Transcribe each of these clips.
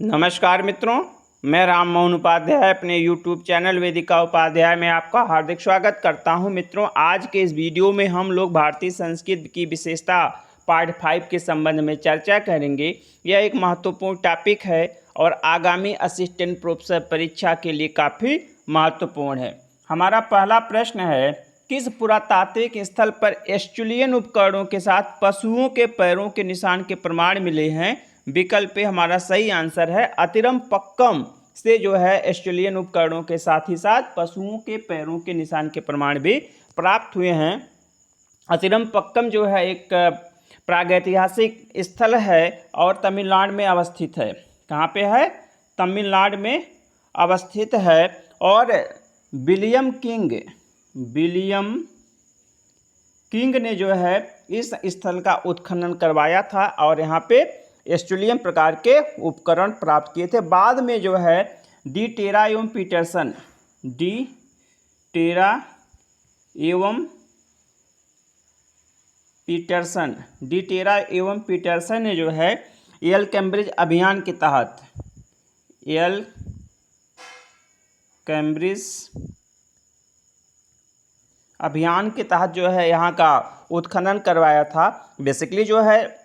नमस्कार मित्रों, मैं राम मोहन उपाध्याय अपने YouTube चैनल वेदिका उपाध्याय में आपका हार्दिक स्वागत करता हूं। मित्रों, आज के इस वीडियो में हम लोग भारतीय संस्कृत की विशेषता पार्ट 5 के संबंध में चर्चा करेंगे। यह एक महत्वपूर्ण टॉपिक है और आगामी असिस्टेंट प्रोफेसर परीक्षा के लिए काफ़ी महत्वपूर्ण है। हमारा पहला प्रश्न है, किस पुरातात्विक स्थल पर एस्चुलियन उपकरणों के साथ पशुओं के पैरों के निशान के प्रमाण मिले हैं? विकल्प पे हमारा सही आंसर है अतिरमपक्कम से जो है एस्ट्रेलियन उपकरणों के साथ ही साथ पशुओं के पैरों के निशान के प्रमाण भी प्राप्त हुए हैं। अतिरमपक्कम जो है एक प्रागैतिहासिक स्थल है और तमिलनाडु में अवस्थित है। कहाँ पे है? तमिलनाडु में अवस्थित है। और विलियम किंग ने जो है इस स्थल का उत्खनन करवाया था और यहाँ पे एस्ट्रेलियन प्रकार के उपकरण प्राप्त किए थे। बाद में जो है डी टेरा एवं पीटरसन ने जो है यल कैम्ब्रिज अभियान के तहत जो है यहाँ का उत्खनन करवाया था। बेसिकली जो है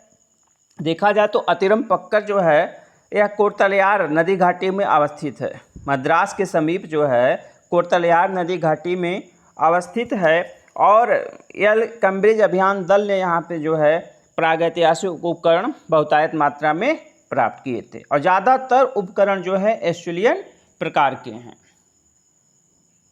देखा जाए तो अतिरमपक्कम जो है यह कोर्तलयार नदी घाटी में अवस्थित है। मद्रास के समीप जो है कोर्तलयार नदी घाटी में अवस्थित है और यल कैम्ब्रिज अभियान दल ने यहाँ पे जो है प्रागैतिहासिक उपकरण बहुतायत मात्रा में प्राप्त किए थे और ज़्यादातर उपकरण जो है एस्ट्रेलियन प्रकार के हैं।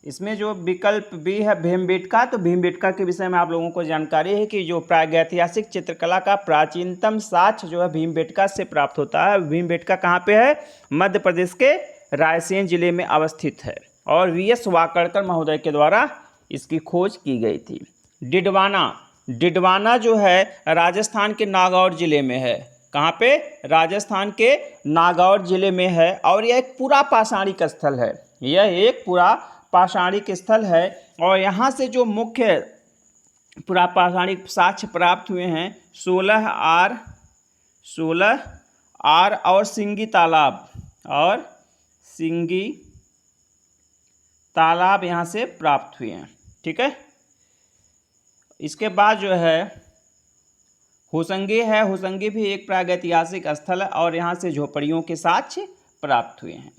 इसमें जो विकल्प बी है भीमबेटका, तो भीमबेटका के विषय में आप लोगों को जानकारी है कि जो प्रागैतिहासिक चित्रकला का प्राचीनतम साक्ष्य जो है भीमबेटका से प्राप्त होता है। भीमबेटका कहाँ पे है? मध्य प्रदेश के रायसेन जिले में अवस्थित है और वीएस वाकड़कर महोदय के द्वारा इसकी खोज की गई थी। डिडवाना जो है राजस्थान के नागौर जिले में है। कहाँ पे? राजस्थान के नागौर जिले में है और यह एक पूरा पाषाणिक स्थल है। यह एक पूरा पाषाणिक स्थल है और यहाँ से जो मुख्य पुरापाषाणिक साक्ष्य प्राप्त हुए हैं 16 आर और सिंगी तालाब यहाँ से प्राप्त हुए हैं। ठीक है। इसके बाद जो है होसंगी भी एक प्रागैतिहासिक स्थल है और यहाँ से झोपड़ियों के साक्ष्य प्राप्त हुए हैं।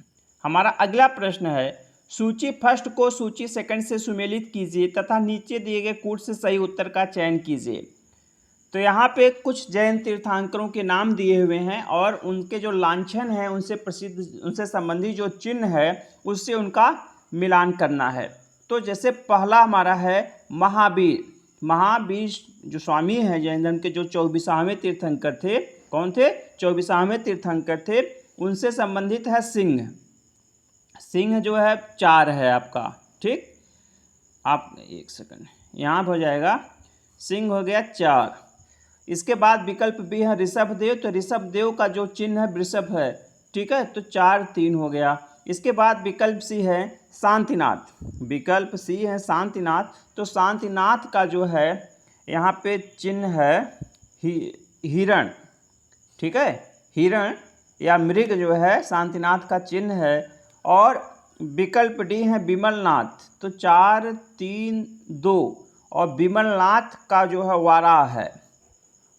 हमारा अगला प्रश्न है, सूची फर्स्ट को सूची सेकंड से सुमेलित कीजिए तथा नीचे दिए गए कूट से सही उत्तर का चयन कीजिए। तो यहाँ पे कुछ जैन तीर्थंकरों के नाम दिए हुए हैं और उनके जो लांछन है उनसे संबंधित जो चिन्ह है उससे उनका मिलान करना है। तो जैसे पहला हमारा है महावीर जो स्वामी है जैन धर्म के, जो 24वें तीर्थंकर थे। कौन थे? 24वें तीर्थंकर थे। उनसे संबंधित है सिंह जो है 4 है आपका। ठीक, आप एक सेकंड यहाँ हो जाएगा, सिंह हो गया 4। इसके बाद विकल्प बी है ऋषभदेव, तो ऋषभदेव का जो चिन्ह है वृषभ है। ठीक है, तो 4 3 हो गया। इसके बाद विकल्प सी है शांतिनाथ, तो शांतिनाथ का जो है यहाँ पे चिन्ह है हिरण। ठीक है, हिरण या मृग जो है शांतिनाथ का चिन्ह है। और विकल्प डी है विमलनाथ, तो 4 3 2 और विमलनाथ का जो है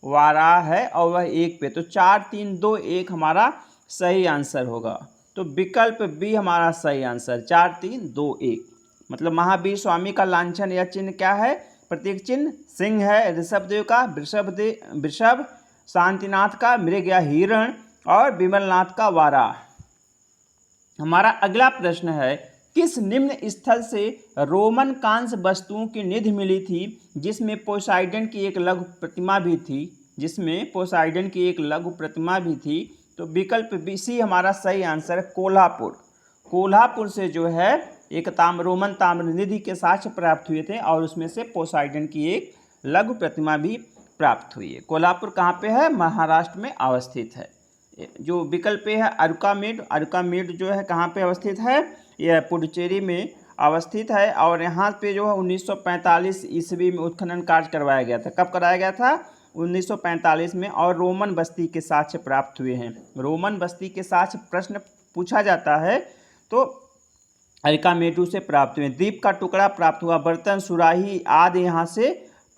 वाराह है और वह 1 पे, तो 4 3 2 1 हमारा सही आंसर होगा। तो विकल्प बी हमारा सही आंसर 4 3 2 1। मतलब महावीर स्वामी का लांछन या चिन्ह क्या है? प्रतीक चिन्ह सिंह है, ऋषभदेव का वृषभ, शांतिनाथ का मृग या हिरण और विमलनाथ का वाराह। हमारा अगला प्रश्न है, किस निम्न स्थल से रोमन कांस्य वस्तुओं की निधि मिली थी जिसमें पोसाइडन की एक लघु प्रतिमा भी थी? तो विकल्प बी सी हमारा सही आंसर है कोल्हापुर से जो है एक रोमन ताम्र निधि के साक्ष्य प्राप्त हुए थे और उसमें से पोसाइडन की एक लघु प्रतिमा भी प्राप्त हुई है। कोल्हापुर कहाँ पे है? महाराष्ट्र में अवस्थित है। जो विकल्प है अरुकामेड जो है कहाँ पे अवस्थित है? यह पुडुचेरी में अवस्थित है और यहाँ पे जो है 1945 ईस्वी में उत्खनन कार्य करवाया गया था। कब कराया गया था? 1945 में, और रोमन बस्ती के साक्ष्य प्राप्त हुए हैं। रोमन बस्ती के साक्ष्य प्रश्न पूछा जाता है तो अरिकामेडू से प्राप्त हुए। द्वीप का टुकड़ा प्राप्त हुआ, बर्तन, सुराही आदि यहाँ से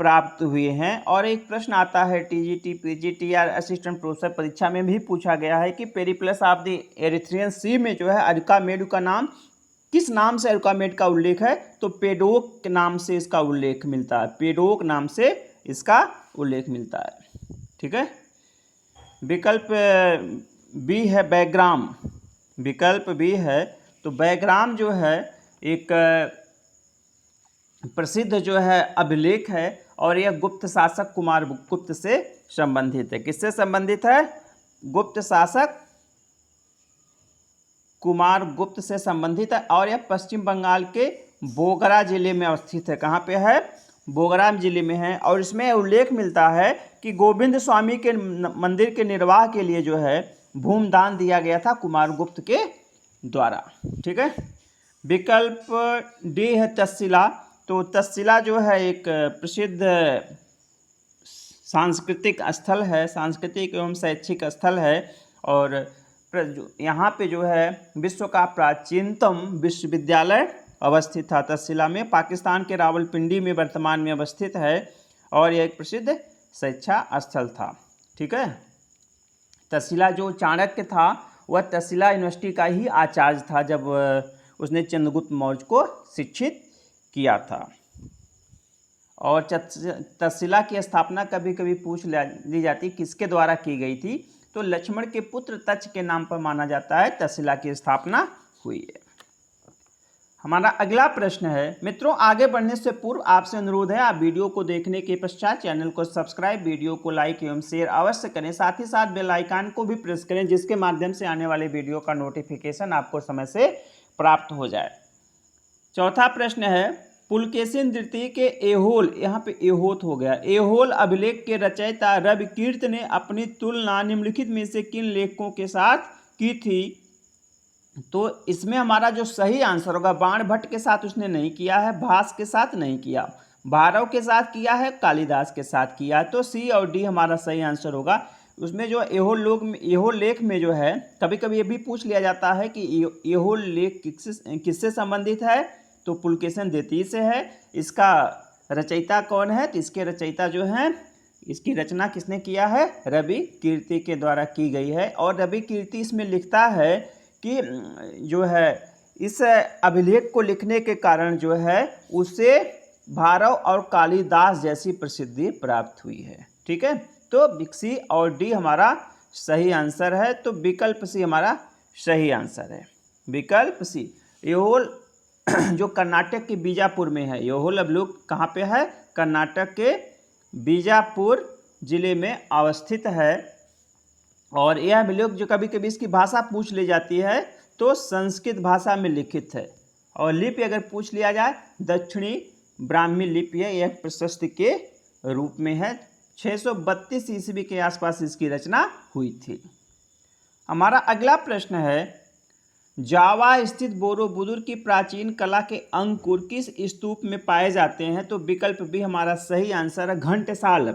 प्राप्त हुए हैं। और एक प्रश्न आता है टीजीटी, पीजीटी या असिस्टेंट प्रोफेसर परीक्षा में भी पूछा गया है कि पेरिप्लस ऑफ द एरिथ्रियन सी में जो है अरिकामेडू का नाम, किस नाम से अरिकामेड का उल्लेख है, तो पेडोक के नाम से इसका उल्लेख मिलता है। पेडोक नाम से इसका उल्लेख मिलता है। ठीक है। विकल्प बी है बैग्राम। विकल्प बी है तो बैग्राम जो है एक प्रसिद्ध जो है अभिलेख है, और यह गुप्त शासक कुमार गुप्त से संबंधित है। किससे संबंधित है? गुप्त शासक कुमार गुप्त से संबंधित है, और यह पश्चिम बंगाल के बोगरा जिले में अवस्थित है। कहाँ पे है? बोगरा जिले में है। और इसमें उल्लेख मिलता है कि गोविंद स्वामी के मंदिर के निर्वाह के लिए जो है भूमदान दिया गया था कुमार गुप्त के द्वारा। ठीक है। विकल्प डी है तक्षशिला। तो तक्षशिला जो है एक प्रसिद्ध सांस्कृतिक स्थल है, सांस्कृतिक एवं शैक्षिक स्थल है, और यहाँ पे जो है विश्व का प्राचीनतम विश्वविद्यालय अवस्थित था तक्षशिला में। पाकिस्तान के रावलपिंडी में वर्तमान में अवस्थित है, और यह एक प्रसिद्ध शिक्षा स्थल था। ठीक है। तक्षशिला जो चाणक्य था वह तक्षशिला यूनिवर्सिटी का ही आचार्य था जब उसने चंद्रगुप्त मौर्य को शिक्षित किया था। और तक्षशिला की स्थापना कभी कभी पूछ ली जाती किसके द्वारा की गई थी, तो लक्ष्मण के पुत्र तक्ष के नाम पर माना जाता है तक्षशिला की स्थापना हुई है। हमारा अगला प्रश्न है, मित्रों आगे बढ़ने से पूर्व आपसे अनुरोध है आप वीडियो को देखने के पश्चात चैनल को सब्सक्राइब, वीडियो को लाइक एवं शेयर अवश्य करें। साथ ही साथ बेल आइकन को भी प्रेस करें जिसके माध्यम से आने वाले वीडियो का नोटिफिकेशन आपको समय से प्राप्त हो जाए। चौथा प्रश्न है, पुलकेशिन द्वितीय के एहोल, यहाँ पे एहोत हो गया, एहोल अभिलेख के रचयिता रविकीर्त ने अपनी तुलना निम्नलिखित में से किन लेखकों के साथ की थी? तो इसमें हमारा जो सही आंसर होगा, बाणभट्ट के साथ उसने नहीं किया है, भास के साथ नहीं किया, भारव के साथ किया है, कालिदास के साथ किया है। तो सी और डी हमारा सही आंसर होगा। उसमें जो एहोल लेख में जो है कभी कभी ये भी पूछ लिया जाता है कि एहोल लेख किससे संबंधित है, तो पुलकेशिन द्वितीय से है। इसका रचयिता कौन है? तो इसके रचयिता जो हैं, इसकी रचना किसने किया है? रवि कीर्ति के द्वारा की गई है। और रवि कीर्ति इसमें लिखता है कि जो है इस अभिलेख को लिखने के कारण जो है उसे भारव और कालिदास जैसी प्रसिद्धि प्राप्त हुई है। ठीक है। तो सी और डी हमारा सही आंसर है। तो विकल्प सी हमारा सही आंसर है। विकल्प सी। एहोल जो कर्नाटक के बीजापुर में है, एहोल अभिलेख कहाँ पे है? कर्नाटक के बीजापुर जिले में अवस्थित है। और यह अभिलेख जो कभी कभी इसकी भाषा पूछ ली जाती है तो संस्कृत भाषा में लिखित है, और लिपि अगर पूछ लिया जाए दक्षिणी ब्राह्मी लिपि है, यह प्रशस्ति के रूप में है। 632 ईस्वी के आसपास इसकी रचना हुई थी। हमारा अगला प्रश्न है, जावा स्थित बोरोबुदुर की प्राचीन कला के अंकुर किस स्तूप में पाए जाते हैं? तो विकल्प भी हमारा सही आंसर है, घंटसाल।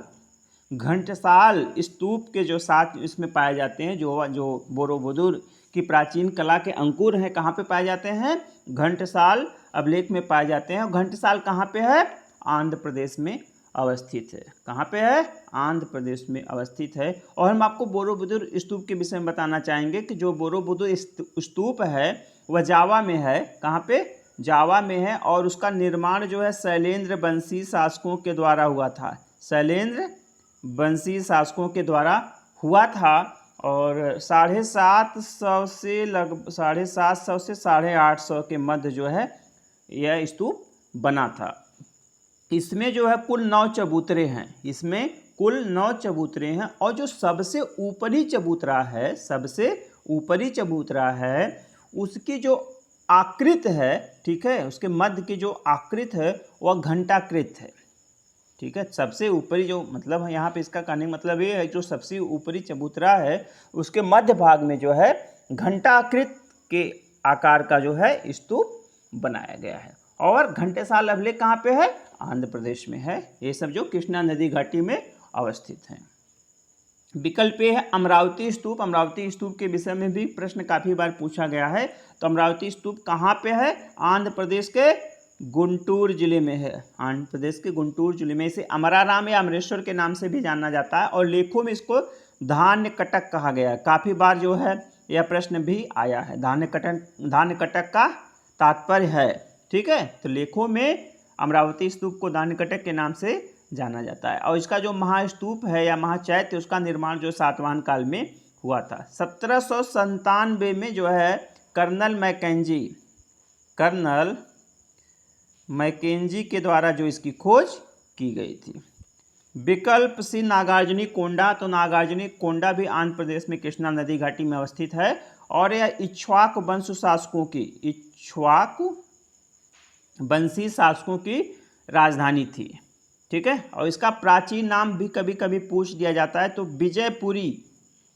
घंटसाल स्तूप के जो साथ इसमें पाए जाते हैं, जो बोरोबुदुर की प्राचीन कला के अंकुर हैं, कहाँ पे पाए जाते हैं? घंटसाल अभिलेख में पाए जाते हैं। घंटसाल कहाँ पे है? आंध्र प्रदेश में अवस्थित है। कहाँ पे है? आंध्र प्रदेश में अवस्थित है। और हम आपको बोरोबुदुर स्तूप के विषय में बताना चाहेंगे कि जो बोरोबुदुर स्तूप है वह जावा में है। कहाँ पे? जावा में है। और उसका निर्माण जो है शैलेंद्र वंशी शासकों के द्वारा हुआ था। शैलेंद्र वंशी शासकों के द्वारा हुआ था। और 750 से लगभग 750 से 850 के मध्य जो है यह स्तूप बना था। इसमें जो है कुल 9 चबूतरे हैं। इसमें कुल 9 चबूतरे हैं। और जो सबसे ऊपरी चबूतरा है, सबसे ऊपरी चबूतरा है, उसकी जो आकृति है, ठीक है, उसके मध्य की जो आकृति है वह घंटाकृत है। ठीक है। सबसे ऊपरी जो मतलब यहाँ पे इसका कहने का मतलब ये है, जो सबसे ऊपरी चबूतरा है उसके मध्य भाग में जो है घंटाकृत के आकार का जो है स्तूप बनाया गया है। और घंटेसाल अभिलेख कहाँ पे है? आंध्र प्रदेश में है। ये सब जो कृष्णा नदी घाटी में अवस्थित हैं। विकल्प ए है अमरावती स्तूप। अमरावती स्तूप के विषय में भी प्रश्न काफ़ी बार पूछा गया है। तो अमरावती स्तूप कहाँ पे है? आंध्र प्रदेश के गुंटूर जिले में है। आंध्र प्रदेश के गुंटूर जिले में। इसे अमराराम या अमरेश्वर के नाम से भी जाना जाता है और लेखों में इसको धान्य कटक कहा गया है। काफ़ी बार जो है यह प्रश्न भी आया है। धान्य कटक का तात्पर्य है, ठीक है। तो लेखों में अमरावती स्तूप को धान्य कटक के नाम से जाना जाता है। और इसका जो महास्तूप है या महाचैत्य, उसका निर्माण जो सातवाहन काल में हुआ था। 1797 में जो है कर्नल मैकेंजी के द्वारा जो इसकी खोज की गई थी। विकल्प सी नागार्जुनी कोंडा। तो नागार्जुनी कोंडा भी आंध्र प्रदेश में कृष्णा नदी घाटी में अवस्थित है और यह इक्ष्वाकु वंशी शासकों की राजधानी थी, ठीक है। और इसका प्राचीन नाम भी कभी कभी पूछ दिया जाता है। तो विजयपुरी,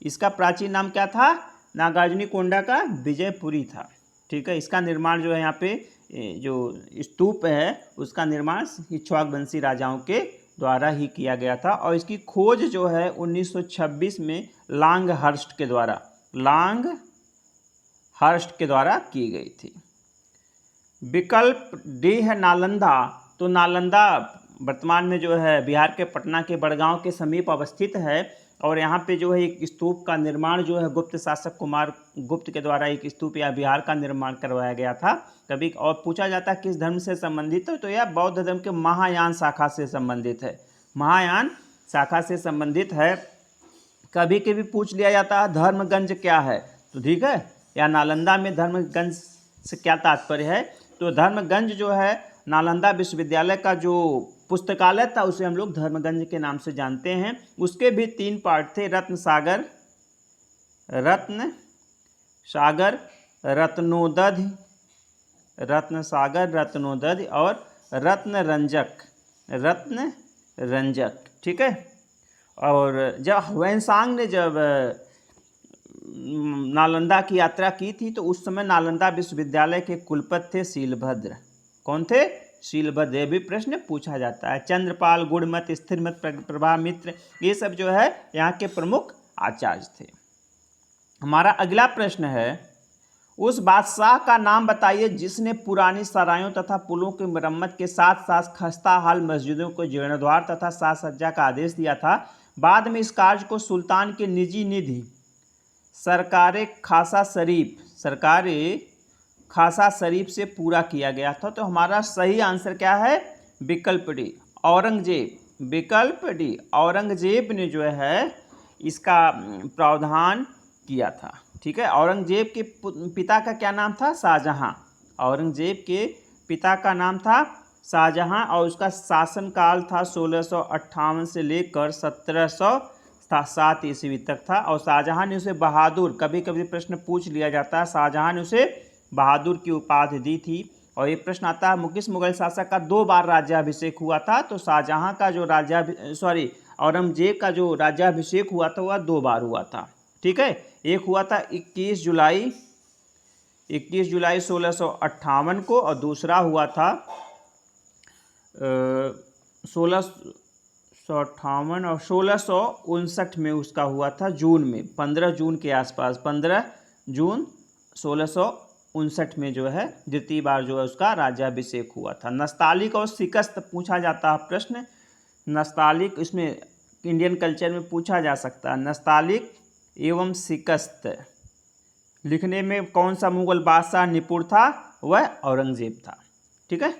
इसका प्राचीन नाम क्या था? नागार्जुनी कोंडा का विजयपुरी था, ठीक है। इसका निर्माण जो है यहाँ पे जो स्तूप है उसका निर्माण इक्ष्वाक वंशी राजाओं के द्वारा ही किया गया था और इसकी खोज जो है 1926 में लॉन्गहर्स्ट के द्वारा की गई थी। विकल्प डी है नालंदा। तो नालंदा वर्तमान में जो है बिहार के पटना के बड़गांव के समीप अवस्थित है और यहाँ पे जो है एक स्तूप का निर्माण जो है गुप्त शासक कुमार गुप्त के द्वारा एक स्तूप या विहार का निर्माण करवाया गया था। कभी और पूछा जाता है किस धर्म से संबंधित है, तो यह बौद्ध धर्म के महायान शाखा से संबंधित है। महायान शाखा से संबंधित है। कभी कभी पूछ लिया जाता है धर्मगंज क्या है, तो ठीक है, या नालंदा में धर्मगंज से क्या तात्पर्य है। तो धर्मगंज जो है नालंदा विश्वविद्यालय का जो पुस्तकालय था उसे हम लोग धर्मगंज के नाम से जानते हैं। उसके भी 3 पार्ट थे, रत्न सागर, रत्नोदधि और रत्न रंजक, ठीक है। और जब ह्वेनसांग ने जब नालंदा की यात्रा की थी तो उस समय नालंदा विश्वविद्यालय के कुलपति थे शीलभद्र। कौन थे? शीलभद्र। यह भी प्रश्न पूछा जाता है। चंद्रपाल, गुड़मत, स्थिरमत, प्रभामित्र, ये सब जो है यहाँ के प्रमुख आचार्य थे। हमारा अगला प्रश्न है, उस बादशाह का नाम बताइए जिसने पुरानी सरायों तथा पुलों की मरम्मत के साथ साथ खस्ता हाल मस्जिदों को जीर्णोद्धार तथा साज सज्जा का आदेश दिया था। बाद में इस कार्य को सुल्तान के निजी निधि सरकारे खासा शरीफ से पूरा किया गया था। तो हमारा सही आंसर क्या है? विकल्प डी, औरंगजेब। विकल्प डी, औरंगजेब ने जो है इसका प्रावधान किया था, ठीक है। औरंगजेब के पिता का क्या नाम था? शाहजहां। औरंगजेब के पिता का नाम था शाहजहां और उसका शासनकाल था 1658 से लेकर 1707 ईस्वी तक था। और शाहजहां ने उसे बहादुर, कभी कभी प्रश्न पूछ लिया जाता है, शाहजहां ने उसे बहादुर की उपाधि दी थी। और ये प्रश्न आता है किस मुगल शासक का 2 बार राज्याभिषेक हुआ था? तो शाहजहां का जो औरंगजेब का जो राज्याभिषेक हुआ था वह 2 बार हुआ था, ठीक है। एक हुआ था 21 जुलाई 1658 को और दूसरा हुआ था 1658 और 1659 में उसका हुआ था जून में, 15 जून के आसपास, 15 जून 1659 में जो है द्वितीय बार जो है उसका राज्याभिषेक हुआ था। नस्तालिक और शिकस्त पूछा जाता है प्रश्न। नस्तालिक इसमें इंडियन कल्चर में पूछा जा सकता है। नस्तालिक एवं शिकस्त लिखने में कौन सा मुगल बादशाह निपुण था? वह औरंगजेब था, ठीक है।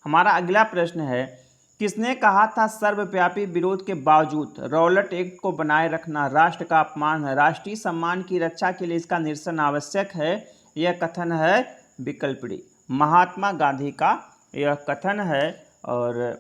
हमारा अगला प्रश्न है, किसने कहा था सर्वव्यापी विरोध के बावजूद रॉलेट एक्ट को बनाए रखना राष्ट्र का अपमान है, राष्ट्रीय सम्मान की रक्षा के लिए इसका निरसन आवश्यक है? यह कथन है विकल्प डी, महात्मा गांधी का यह कथन है। और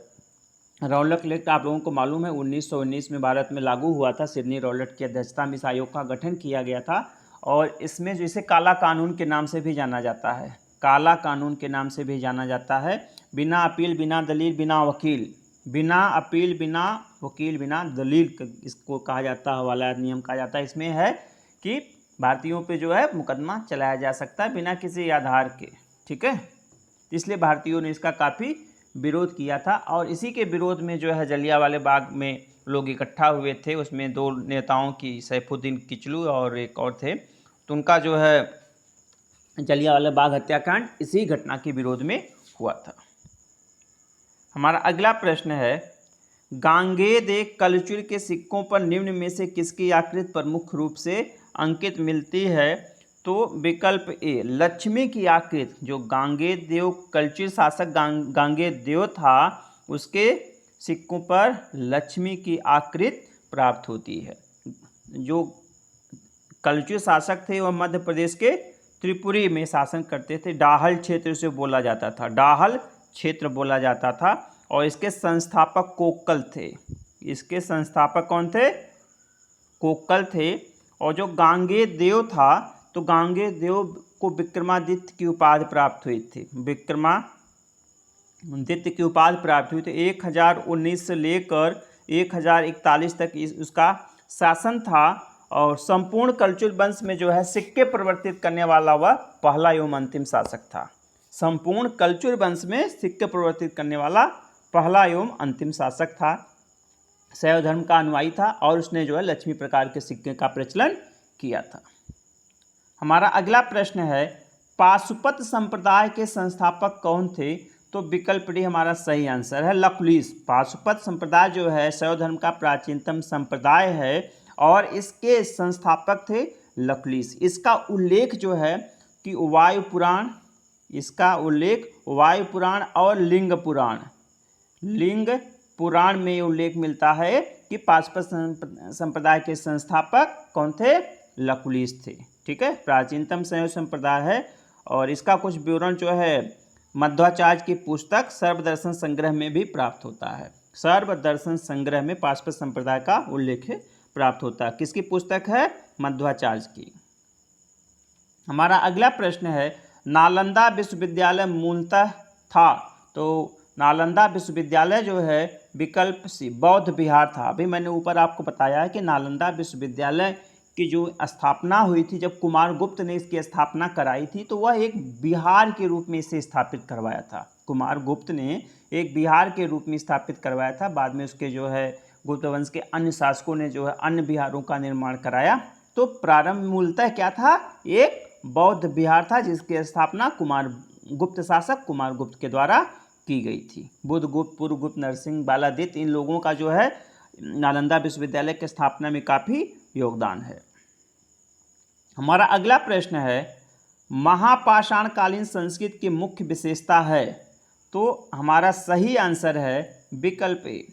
रॉलेट एक्ट आप लोगों को मालूम है 1919 में भारत में लागू हुआ था। सिडनी रॉलेट की अध्यक्षता में इस आयोग का गठन किया गया था और इसमें जो इसे काला कानून के नाम से भी जाना जाता है, काला कानून के नाम से भी जाना जाता है। बिना अपील, बिना दलील, बिना वकील, बिना अपील, बिना वकील, बिना दलील इसको कहा जाता है, वाला नियम कहा जाता है। इसमें है कि भारतीयों पे जो है मुकदमा चलाया जा सकता है बिना किसी आधार के, ठीक है। इसलिए भारतीयों ने इसका काफ़ी विरोध किया था और इसी के विरोध में जो है जलियांवाला बाग में लोग इकट्ठा हुए थे, उसमें 2 नेताओं की सैफुद्दीन किचलू और एक और थे, तो उनका जो है जलियांवाला बाग हत्याकांड इसी घटना के विरोध में हुआ था। हमारा अगला प्रश्न है, गांगेय कल्चर के सिक्कों पर निम्न में से किसकी आकृति प्रमुख रूप से अंकित मिलती है? तो विकल्प ए लक्ष्मी की आकृति, जो गांगेय कल्चर शासक गांगेय था उसके सिक्कों पर लक्ष्मी की आकृति प्राप्त होती है। जो कल्चर शासक थे वह मध्य प्रदेश के त्रिपुरी में शासन करते थे। डाहल क्षेत्र से बोला जाता था, डाहल क्षेत्र बोला जाता था, और इसके संस्थापक कोक्कल थे। इसके संस्थापक कौन थे? कोक्कल थे। और जो गांगेय था, तो गांगेय को विक्रमादित्य की उपाधि प्राप्त हुई थी। विक्रमादित्य की उपाधि प्राप्त हुई थी। 1019 से लेकर 1041 तक उसका शासन था, और संपूर्ण कल्चर वंश में जो है सिक्के परिवर्तित करने वाला वह पहला एवं अंतिम शासक था। संपूर्ण कल्चर वंश में सिक्के परिवर्तित करने वाला पहला एवं अंतिम शासक था। शैव धर्म का अनुयायी था, और उसने जो है लक्ष्मी प्रकार के सिक्के का प्रचलन किया था। हमारा अगला प्रश्न है, पाशुपत संप्रदाय के संस्थापक कौन थे? तो विकल्प डी हमारा सही आंसर है, लकुलिश। पाशुपत संप्रदाय जो है शैव धर्म का प्राचीनतम संप्रदाय है, और इसके संस्थापक थे लकुलिश। इसका उल्लेख जो है कि वायु पुराण, इसका उल्लेख वायु पुराण और लिंग पुराण में उल्लेख मिलता है कि पाशुपत संप्रदाय के संस्थापक कौन थे? लकुलिश थे। ठीक है, प्राचीनतम शैव संप्रदाय है, और इसका कुछ विवरण जो है मध्वाचार्य की पुस्तक सर्वदर्शन संग्रह में भी प्राप्त होता है। सर्वदर्शन संग्रह में पाशुपत संप्रदाय का उल्लेख प्राप्त होता है। किसकी पुस्तक है? मध्वाचार्य की। हमारा अगला प्रश्न है, नालंदा विश्वविद्यालय मूलतः था? तो नालंदा विश्वविद्यालय जो है विकल्प सी बौद्ध विहार था। अभी मैंने ऊपर आपको बताया है कि नालंदा विश्वविद्यालय की जो स्थापना हुई थी, जब कुमारगुप्त ने इसकी स्थापना कराई थी, तो वह एक विहार के रूप में इसे स्थापित करवाया था। कुमारगुप्त ने एक विहार के रूप में स्थापित करवाया था। बाद में उसके जो है गुप्त वंश के अन्य शासकों ने जो है अन्य विहारों का निर्माण कराया। तो प्रारंभ मूलतः क्या था? एक बौद्ध विहार था, जिसकी स्थापना कुमारगुप्त शासक कुमारगुप्त के द्वारा की गई थी। बुद्धगुप्त, पुरगुप्त, नरसिंह, बालादित्य, इन लोगों का जो है नालंदा विश्वविद्यालय की स्थापना में काफ़ी योगदान है। हमारा अगला प्रश्न है, महापाषाणकालीन संस्कृत की मुख्य विशेषता है? तो हमारा सही आंसर है विकल्प ए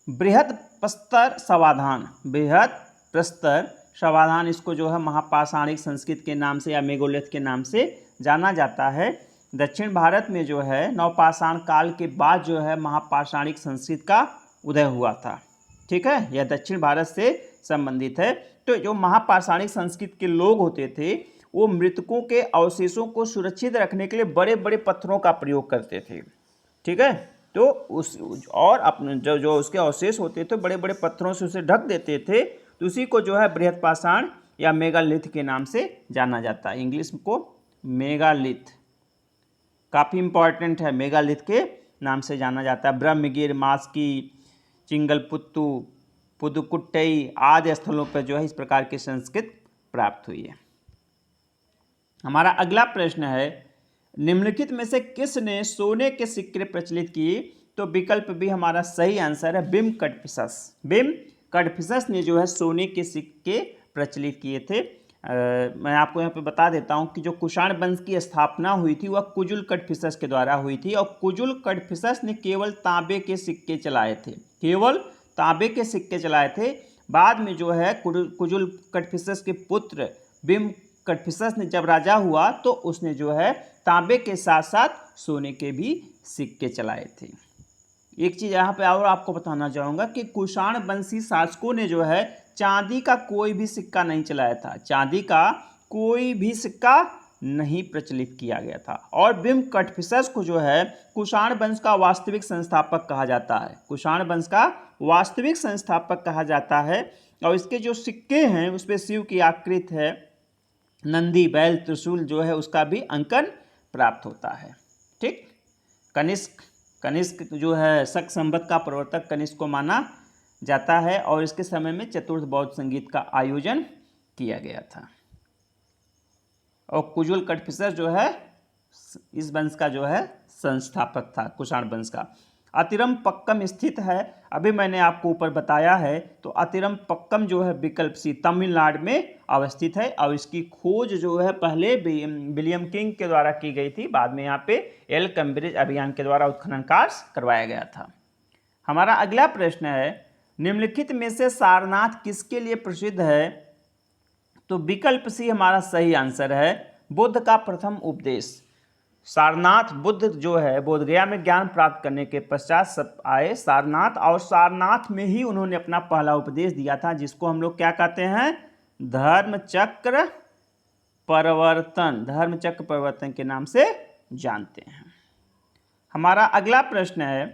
बृहद प्रस्तर समाधान। बृहद प्रस्तर समाधान, इसको जो है महापाषाणिक संस्कृत के नाम से या मेगालिथ के नाम से जाना जाता है। दक्षिण भारत में जो है नवपाषाण काल के बाद जो है महापाषाणिक संस्कृत का उदय हुआ था। ठीक है, यह दक्षिण भारत से संबंधित है। तो जो महापाषाणिक संस्कृत के लोग होते थे, वो मृतकों के अवशेषों को सुरक्षित रखने के लिए बड़े बड़े पत्थरों का प्रयोग करते थे। ठीक है, तो उस और अपने जो उसके अवशेष होते थे बड़े बड़े पत्थरों से उसे ढक देते थे। तो उसी को जो है बृहद पाषाण या मेगालिथ के नाम से जाना जाता है। इंग्लिश को मेगालिथ काफ़ी इंपॉर्टेंट है, मेगालिथ के नाम से जाना जाता है। ब्रह्मगिर, मास्की, चिंगलपुत्तु, पुदुकुट्टई आदि स्थलों पर जो है इस प्रकार की संस्कृत प्राप्त हुई है। हमारा अगला प्रश्न है, निम्नलिखित में से किसने सोने के सिक्के प्रचलित किए? तो विकल्प भी हमारा सही आंसर है, बिम कटफिसस। बिम कटफिसस ने जो है सोने के सिक्के प्रचलित किए थे। मैं आपको यहाँ पे बता देता हूँ कि जो कुषाण वंश की स्थापना हुई थी वह कुजुल कटफिसस के द्वारा हुई थी, और कुजुल कटफिसस ने केवल तांबे के सिक्के चलाए थे, केवल तांबे के सिक्के चलाए थे। बाद में जो है कुजुल कटफिसस के पुत्र बिम कटफिसस ने जब राजा हुआ, तो उसने जो है तांबे के साथ साथ सोने के भी सिक्के चलाए थे। एक चीज़ यहाँ पे और आपको बताना चाहूँगा कि कुषाण वंशी शासकों ने जो है चांदी का कोई भी सिक्का नहीं चलाया था। चांदी का कोई भी सिक्का नहीं प्रचलित किया गया था। और बिम कटफिसस को जो है कुषाण वंश का वास्तविक संस्थापक कहा जाता है। कुषाण वंश का वास्तविक संस्थापक कहा जाता है। और इसके जो सिक्के हैं उस पर शिव की आकृति है, नंदी, बैल, त्रिशूल जो है उसका भी अंकन प्राप्त होता है। ठीक, कनिष्क जो है शक संवत का प्रवर्तक कनिष्क को माना जाता है और इसके समय में चतुर्थ बौद्ध संगीत का आयोजन किया गया था। और कुजुल कटफिसर जो है इस वंश का जो है संस्थापक था, कुषाण वंश का। अतिरम पक्कम स्थित है, अभी मैंने आपको ऊपर बताया है, तो अतिरम पक्कम जो है विकल्प सी तमिलनाडु में अवस्थित है और इसकी खोज जो है पहले विलियम किंग के द्वारा की गई थी, बाद में यहाँ पे एल कैम्ब्रिज अभियान के द्वारा उत्खनन कार्य करवाया गया था। हमारा अगला प्रश्न है, निम्नलिखित में से सारनाथ किसके लिए प्रसिद्ध है? तो विकल्प सी हमारा सही आंसर है, बुद्ध का प्रथम उपदेश। सारनाथ बुद्ध जो है बोधगया में ज्ञान प्राप्त करने के पश्चात सब आए सारनाथ, और सारनाथ में ही उन्होंने अपना पहला उपदेश दिया था, जिसको हम लोग क्या कहते हैं? धर्मचक्र परिवर्तन, धर्मचक्र परिवर्तन के नाम से जानते हैं। हमारा अगला प्रश्न है,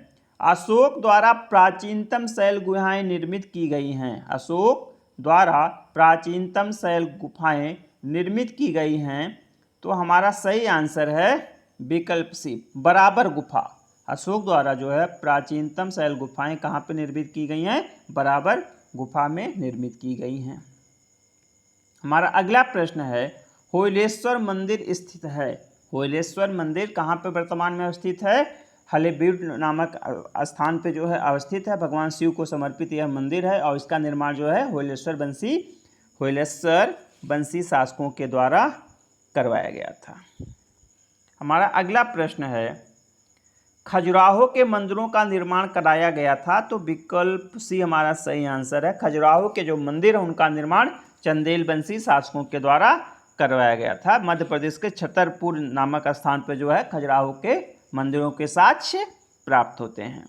अशोक द्वारा प्राचीनतम शैल गुफाएं निर्मित की गई हैं। अशोक द्वारा प्राचीनतम शैल गुफाएं निर्मित की गई हैं, तो हमारा सही आंसर है विकल्प सी बराबर गुफा। अशोक द्वारा जो है प्राचीनतम शैल गुफाएं कहाँ पे निर्मित की गई हैं? बराबर गुफा में निर्मित की गई हैं। हमारा अगला प्रश्न है, होयलेश्वर मंदिर स्थित है। होयलेश्वर मंदिर कहाँ पे वर्तमान में अवस्थित है? हलेबीड नामक स्थान पे जो है अवस्थित है। भगवान शिव को समर्पित यह मंदिर है और इसका निर्माण जो है होयलेश्वर वंशी शासकों के द्वारा करवाया गया था। हमारा अगला प्रश्न है, खजुराहो के मंदिरों का निर्माण कराया गया था, तो विकल्प सी हमारा सही आंसर है। खजुराहो के जो मंदिर है उनका निर्माण चंदेल वंशी शासकों के द्वारा करवाया गया था। मध्य प्रदेश के छतरपुर नामक स्थान पर जो है खजुराहो के मंदिरों के साक्ष्य प्राप्त होते हैं।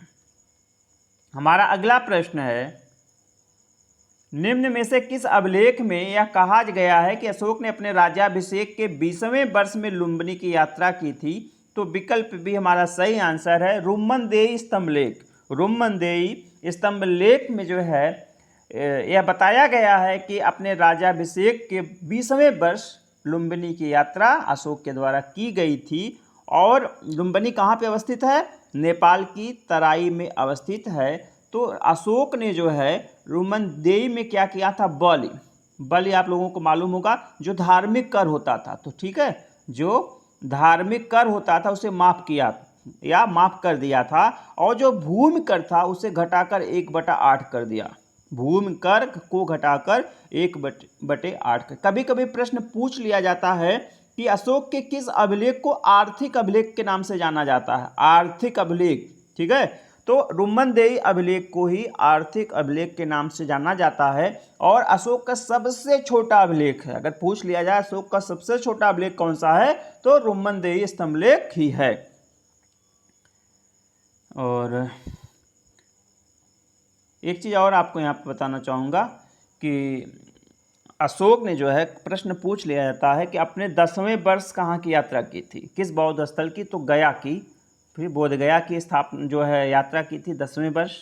हमारा अगला प्रश्न है, निम्न में से किस अभिलेख में यह कहा गया है कि अशोक ने अपने राज्याभिषेक के 20वें वर्ष में लुम्बिनी की यात्रा की थी? तो विकल्प भी हमारा सही आंसर है, रुम्मनदेही स्तंभलेख। रुम्मनदेही स्तंभलेख में जो है यह बताया गया है कि अपने राज्याभिषेक के 20वें वर्ष लुम्बिनी की यात्रा अशोक के द्वारा की गई थी। और लुम्बिनी कहाँ पे अवस्थित है? नेपाल की तराई में अवस्थित है। तो अशोक ने जो है रुम्मनदेही में क्या किया था? बलि आप लोगों को मालूम होगा, जो धार्मिक कर होता था, तो ठीक है, जो धार्मिक कर होता था उसे माफ़ किया या माफ़ कर दिया था, और जो भूमि कर था उसे घटाकर 1/8 कर दिया। भूमि कर को घटाकर 1/8 कर। कभी कभी प्रश्न पूछ लिया जाता है कि अशोक के किस अभिलेख को आर्थिक अभिलेख के नाम से जाना जाता है? आर्थिक अभिलेख, ठीक है, तो रुम्मनदेही अभिलेख को ही आर्थिक अभिलेख के नाम से जाना जाता है। और अशोक का सबसे छोटा अभिलेख है, अगर पूछ लिया जाए अशोक का सबसे छोटा अभिलेख कौन सा है, तो रुम्मनदेही स्तंभलेख ही है। और एक चीज़ और आपको यहाँ पर बताना चाहूँगा कि अशोक ने जो है प्रश्न पूछ लिया जाता है कि अपने 10वें वर्ष कहाँ की यात्रा की थी? किस बौद्ध स्थल की? तो गया की, फिर बोधगया की स्थापना जो है यात्रा की थी 10वें वर्ष।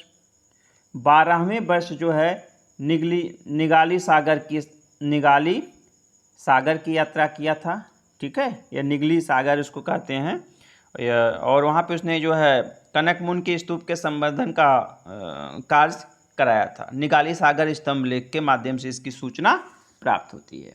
12वें वर्ष जो है निगाली सागर की यात्रा किया था, ठीक है, या निगली सागर इसको कहते हैं। और वहाँ पे उसने जो है कनकमुन के स्तूप के संवर्धन का कार्य कराया था। निगाली सागर स्तंभ लेख के माध्यम से इसकी सूचना प्राप्त होती है।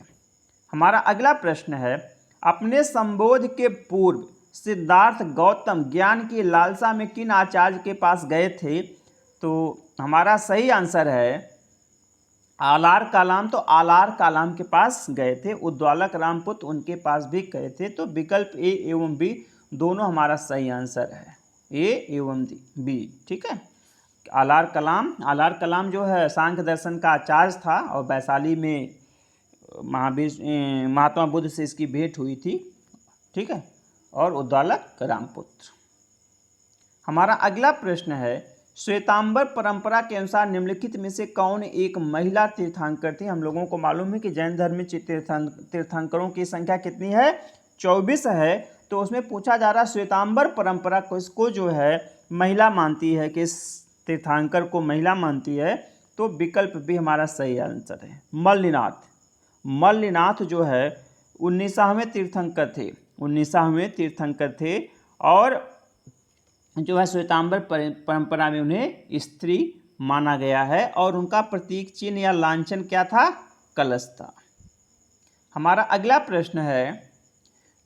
हमारा अगला प्रश्न है, अपने संबोध के पूर्व सिद्धार्थ गौतम ज्ञान की लालसा में किन आचार्य के पास गए थे? तो हमारा सही आंसर है आलार कालाम। तो आलार कालाम के पास गए थे। उद्वालक रामपुत्र उनके पास भी गए थे। तो विकल्प ए एवं बी दोनों हमारा सही आंसर है, ए एवं बी, ठीक है। आलार कलाम जो है सांख्य दर्शन का आचार्य था और वैशाली में महात्मा बुद्ध से इसकी भेंट हुई थी, ठीक है। और उद्वालक रामपुत्र। हमारा अगला प्रश्न है, श्वेतांबर परंपरा के अनुसार निम्नलिखित में से कौन एक महिला तीर्थंकर थी? हम लोगों को मालूम है कि जैन धर्म में तीर्थंकरों की संख्या कितनी है? 24 है। तो उसमें पूछा जा रहा है श्वेतांबर परंपरा को इसको जो है महिला मानती है, कि तीर्थंकर को महिला मानती है। तो विकल्प भी हमारा सही आंसर है। मल्लिनाथ जो है 19वें तीर्थंकर थे और जो है श्वेतांबर परंपरा में उन्हें स्त्री माना गया है और उनका प्रतीक चिन्ह या लांछन क्या था? कलश था। हमारा अगला प्रश्न है,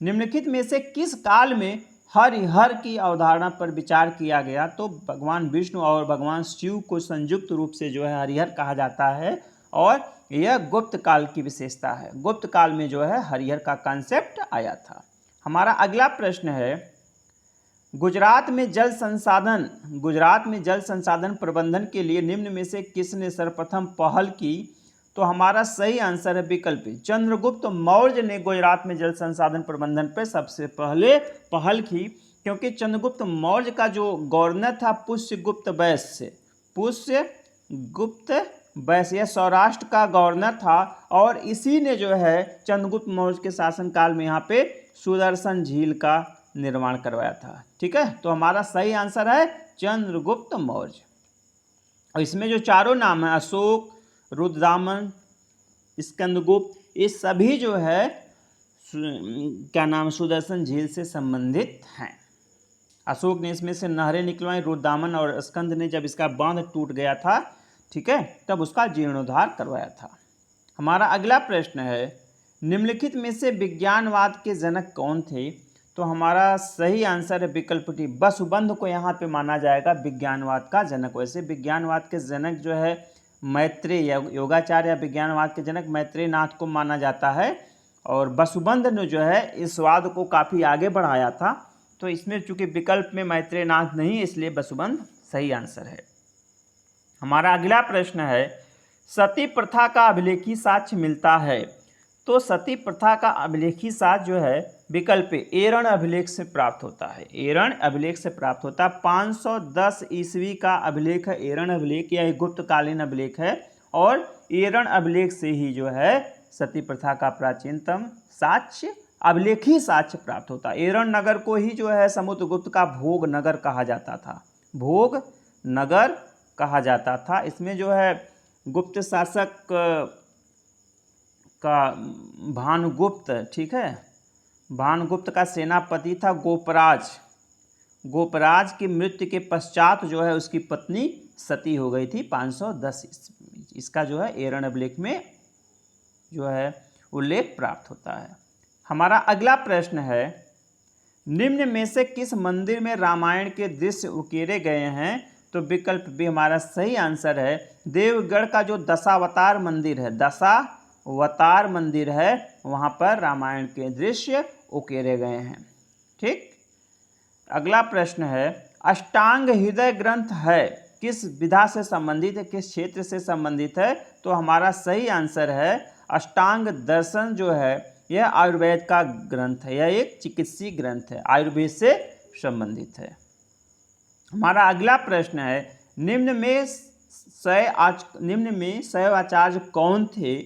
निम्नलिखित में से किस काल में हरिहर की अवधारणा पर विचार किया गया? तो भगवान विष्णु और भगवान शिव को संयुक्त रूप से जो है हरिहर कहा जाता है और यह गुप्त काल की विशेषता है। गुप्त काल में जो है हरिहर का कॉन्सेप्ट आया था। हमारा अगला प्रश्न है, गुजरात में जल संसाधन प्रबंधन के लिए निम्न में से किसने सर्वप्रथम पहल की? तो हमारा सही आंसर है विकल्प चंद्रगुप्त मौर्य ने गुजरात में जल संसाधन प्रबंधन पर सबसे पहले पहल की, क्योंकि चंद्रगुप्त मौर्य का जो गवर्नर था पुष्यगुप्त वैश्य, यह सौराष्ट्र का गवर्नर था और इसी ने जो है चंद्रगुप्त मौर्य के शासनकाल में यहाँ पे सुदर्शन झील का निर्माण करवाया था। ठीक है, तो हमारा सही आंसर है चंद्रगुप्त मौर्य। और इसमें जो चारों नाम है अशोक, रुद्रदामन, स्कंदगुप्त, ये सभी जो है क्या नाम सुदर्शन झील से संबंधित हैं। अशोक ने इसमें से नहरें निकलवाई, रुद्रदामन और स्कंद ने जब इसका बांध टूट गया था, ठीक है, तब उसका जीर्णोद्धार करवाया था। हमारा अगला प्रश्न है, निम्नलिखित में से विज्ञानवाद के जनक कौन थे? तो हमारा सही आंसर है विकल्प डी वसुबंध को यहाँ पे माना जाएगा विज्ञानवाद का जनक। वैसे विज्ञानवाद के जनक जो है मैत्रेय योगाचार्य या विज्ञानवाद के जनक मैत्रेय नाथ को माना जाता है और वसुबंध ने जो है इस वाद को काफ़ी आगे बढ़ाया था। तो इसमें चूंकि विकल्प में मैत्रेय नाथ नहीं, इसलिए वसुबंध सही आंसर है। हमारा अगला प्रश्न है, सती प्रथा का अभिलेखी साक्ष्य मिलता है? तो सती प्रथा का अभिलेखी साक्ष्य जो है विकल्प एरण अभिलेख से प्राप्त होता है। एरण अभिलेख से प्राप्त होता है। 510 ईस्वी का अभिलेख है एरण अभिलेख, यह एक गुप्तकालीन अभिलेख है और एरण अभिलेख से ही जो है सती प्रथा का प्राचीनतम साक्ष्य अभिलेखी साक्ष्य प्राप्त होता है। एरण नगर को ही जो है समुद्रगुप्त का भोग नगर कहा जाता था, भोग नगर कहा जाता था। इसमें जो है गुप्त शासक का भानुगुप्त, ठीक है, भानुगुप्त का सेनापति था गोपराज। गोपराज की मृत्यु के पश्चात जो है उसकी पत्नी सती हो गई थी 510 ईस्वी। इसका जो है एरण अभिलेख में जो है उल्लेख प्राप्त होता है। हमारा अगला प्रश्न है, निम्न में से किस मंदिर में रामायण के दृश्य उकेरे गए हैं? तो विकल्प बी हमारा सही आंसर है देवगढ़ का जो दशावतार मंदिर है, दशावतार मंदिर है, वहाँ पर रामायण के दृश्य उकेरे गए हैं। ठीक, अगला प्रश्न है, अष्टांग हृदय ग्रंथ है किस विधा से संबंधित है, किस क्षेत्र से संबंधित है? तो हमारा सही आंसर है अष्टांग दर्शन जो है यह आयुर्वेद का ग्रंथ है, यह एक चिकित्सीय ग्रंथ है, आयुर्वेद से संबंधित है। हमारा अगला प्रश्न है, निम्न में शैव आचार्य कौन थे?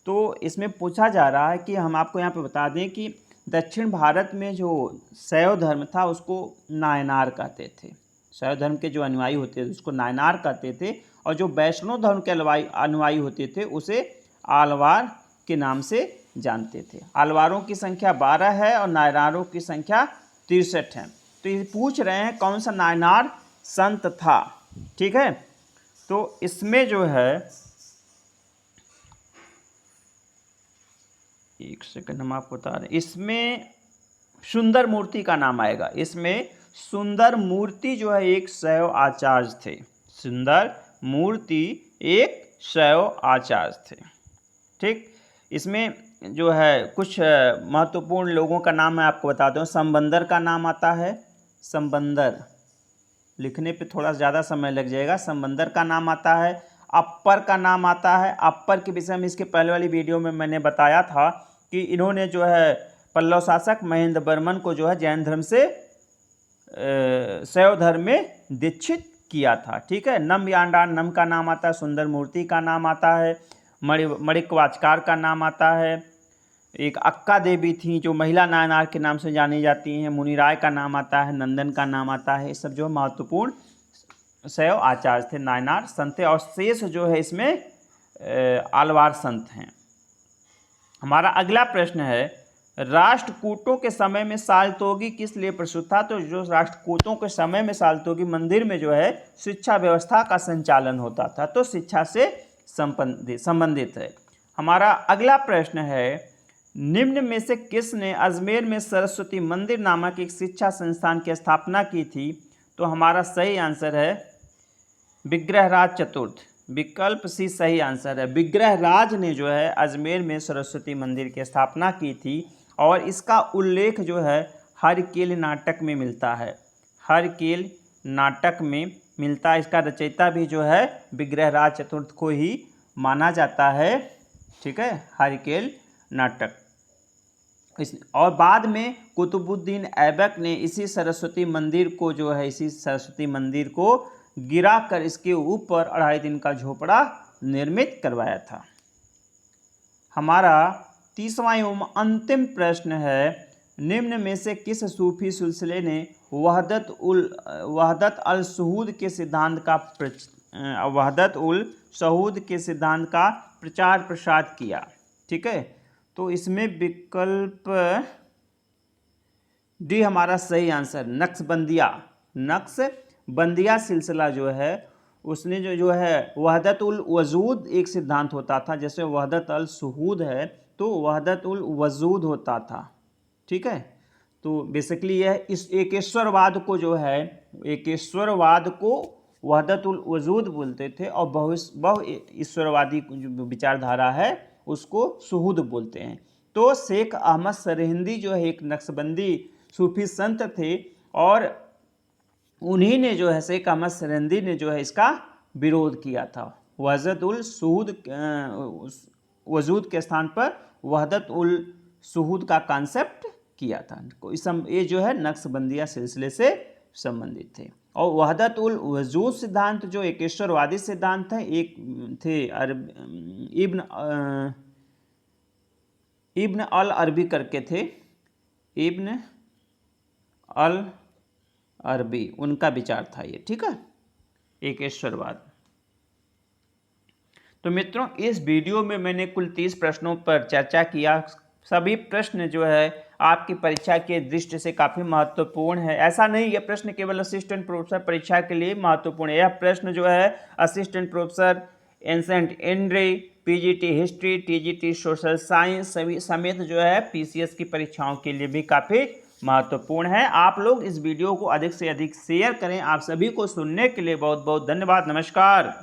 तो इसमें पूछा जा रहा है कि हम आपको यहाँ पे बता दें कि दक्षिण भारत में जो शैव धर्म था उसको नायनार कहते थे। शैव धर्म के जो अनुयायी होते थे उसको नायनार कहते थे और जो वैष्णव धर्म के अनुयायी होते थे उसे आलवार के नाम से जानते थे। आलवारों की संख्या 12 है और नायनारों की संख्या 63 है। तो ये पूछ रहे हैं कौन सा नायनार संत था। ठीक है, तो इसमें जो है एक सेकंड हम आपको बता रहे हैं, इसमें सुंदर मूर्ति का नाम आएगा। इसमें सुंदर मूर्ति जो है एक शैव आचार्य थे, सुंदर मूर्ति एक शैव आचार्य थे। ठीक, इसमें जो है कुछ महत्वपूर्ण लोगों का नाम मैं आपको बताता हूँ। संबंदर का नाम आता है, संबंदर लिखने पे थोड़ा ज़्यादा समय लग जाएगा। संबंदर का नाम आता है, अप्पर का नाम आता है। अप्पर के विषय में इसके पहले वाली वीडियो में मैंने बताया था कि इन्होंने जो है पल्लव शासक महेंद्र वर्मन को जो है जैन धर्म से शैव धर्म में दीक्षित किया था। ठीक है, नम यांडान नम का नाम आता है, सुंदर मूर्ति का नाम आता है, मणिकवाचकार का नाम आता है, एक अक्का देवी थी जो महिला नायनार के नाम से जानी जाती हैं, मुनिराय का नाम आता है, नंदन का नाम आता है। ये सब जो महत्वपूर्ण शैव आचार्य थे, नायनार संत थे और शेष जो है इसमें आलवार संत हैं। हमारा अगला प्रश्न है, राष्ट्रकूटों के समय में सालतोगी किस लिए प्रस्तुत था? तो जो राष्ट्रकूटों के समय में सालतोगी मंदिर में जो है शिक्षा व्यवस्था का संचालन होता था, तो शिक्षा से संबंधित है। हमारा अगला प्रश्न है, निम्न में से किसने अजमेर में सरस्वती मंदिर नामक एक शिक्षा संस्थान की स्थापना की थी? तो हमारा सही आंसर है विग्रहराज चतुर्थ। विकल्प सी सही आंसर है। विग्रहराज ने जो है अजमेर में सरस्वती मंदिर की स्थापना की थी और इसका उल्लेख जो है हरकेल नाटक में मिलता है। हरकेल नाटक में मिलता है। इसका रचयिता भी जो है विग्रहराज चतुर्थ को ही माना जाता है। ठीक है, हरकेल नाटक। और बाद में कुतुबुद्दीन ऐबक ने इसी सरस्वती मंदिर को गिरा कर इसके ऊपर 2.5 दिन का झोपड़ा निर्मित करवाया था। हमारा 30वां एवं अंतिम प्रश्न है, निम्न में से किस सूफी सिलसिले ने वहदत अल सुहूद के सिद्धांत का प्रचार प्रसार किया? ठीक है, तो इसमें विकल्प डी हमारा सही आंसर। नक्शबंदिया सिलसिला जो है उसने जो है वहदत उल वजूद एक सिद्धांत होता था, जैसे वहदत अल सुहूद है तो वहदत उल वजूद होता था। ठीक है, तो बेसिकली यह इस एकेश्वरवाद को वहदत उल वजूद बोलते थे और बहु ईश्वरवादी जो विचारधारा है उसको सुहूद बोलते हैं। तो शेख अहमद सरहिंदी जो है एक नक्शबंदी सूफी संत थे और उन्हीं ने जो है शेख अहमद सरहिंदी ने जो है इसका विरोध किया था। वहदत उल सुहूद वजूद के स्थान पर वहदत उल सुहूद का कॉन्सेप्ट किया था। ये जो है नक्शबंदिया सिलसिले से संबंधित थे। और वहदत उल वजूद सिद्धांत जो एकेश्वरवादी सिद्धांत है, एक थे इब्न अल अरबी करके थे, इब्न अल अरबी, उनका विचार था ये। ठीक है, एकेश्वरवाद। तो मित्रों, इस वीडियो में मैंने कुल 30 प्रश्नों पर चर्चा किया। सभी प्रश्न जो है आपकी परीक्षा के दृष्टि से काफ़ी महत्वपूर्ण है। ऐसा नहीं यह प्रश्न केवल असिस्टेंट प्रोफेसर परीक्षा के लिए महत्वपूर्ण है। यह प्रश्न जो है assistant professor ancient indri, PGT history, TGT social science सभी समेत जो है पीसीएस की परीक्षाओं के लिए भी काफ़ी महत्वपूर्ण है। आप लोग इस वीडियो को अधिक से अधिक शेयर करें। आप सभी को सुनने के लिए बहुत बहुत धन्यवाद। नमस्कार।